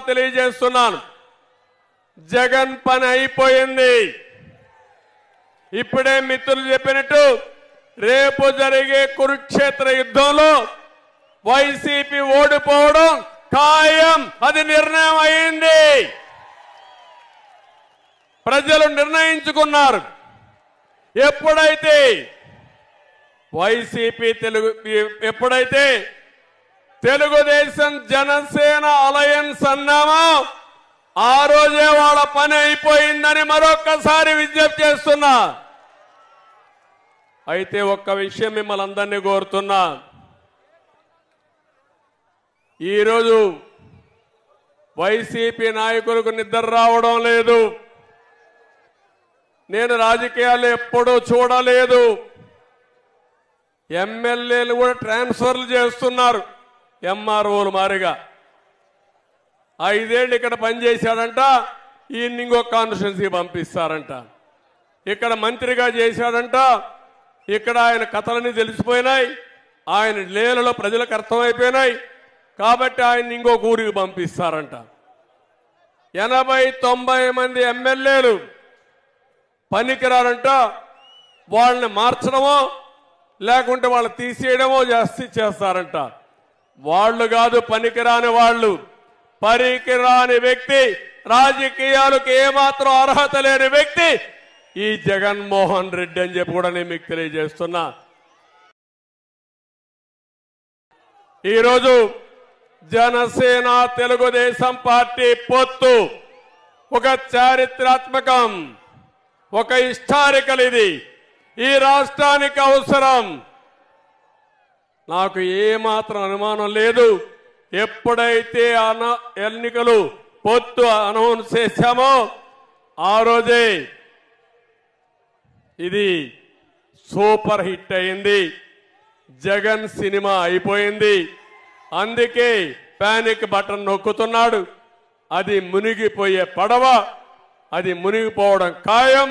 తెలియజేస్తున్నాను. జగన్ పని అయిపోయింది. ఇప్పుడే మిత్రులు చెప్పినట్టు రేపు జరిగే కురుక్షేత్ర యుద్ధంలో వైసీపీ ఓడిపోవడం ఖాయం. అది నిర్ణయం అయింది. ప్రజలు నిర్ణయించుకున్నారు. ఎప్పుడైతే వైసీపీ ఎప్పుడైతే తెలుగుదేశం జనసేన అలయన్స్ అన్నామో ఆ రోజే వాళ్ళ పని అయిపోయిందని మరొక్కసారి విజ్ఞప్తి చేస్తున్నా. అయితే ఒక్క విషయం మిమ్మల్ని అందరినీ కోరుతున్నా. ఈరోజు వైసీపీ నాయకులకు నిద్ర రావడం లేదు. నేను రాజకీయాల్లో ఎప్పుడూ చూడలేదు. ఎమ్మెల్యేలు కూడా ట్రాన్స్ఫర్లు చేస్తున్నారు. ఎంఆర్ఓలు మారిగా 5 ఏళ్ళు ఇక్కడ పనిచేశాడంట, ఈయన ఇంకో కాన్స్టిట్యున్సీ పంపిస్తారంట. ఇక్కడ మంత్రిగా చేశాడంట, ఇక్కడ ఆయన కథలన్నీ తెలిసిపోయినాయి, ఆయన లీలలో ప్రజలకు అర్థమైపోయినాయి కాబట్టి ఆయన ఇంకొక ఊరికి పంపిస్తారంట. 80-90 మంది ఎమ్మెల్యేలు పనికిరారంట. వాళ్ళని మార్చడమో లేకుంటే వాళ్ళు తీసేయడమో చేస్తారంట. వాళ్ళు కాదు పనికిరాని వాళ్ళు. పనికిరాని వ్యక్తి, రాజకీయాలకు ఏమాత్రం అర్హత లేని వ్యక్తి ఈ జగన్మోహన్ రెడ్డి అని చెప్పి కూడా నేను మీకు తెలియజేస్తున్నా. ఈరోజు జనసేన తెలుగుదేశం పార్టీ పొత్తు ఒక చారిత్రాత్మకం, ఒక హిస్టారికల్. ఇది ఈ రాష్ట్రానికి అవసరం. నాకు ఏమాత్రం అనుమానం లేదు. ఎప్పుడైతే ఎన్నికలు పొత్తు అనౌన్స్ చేశామో ఆ రోజే ఇది సూపర్ హిట్ అయింది. జగన్ సినిమా అయిపోయింది. అందుకే పానిక్ బటన్ నొక్కుతున్నాడు. అది మునిగిపోయే పడవ, అది మునిగిపోవడం ఖాయం.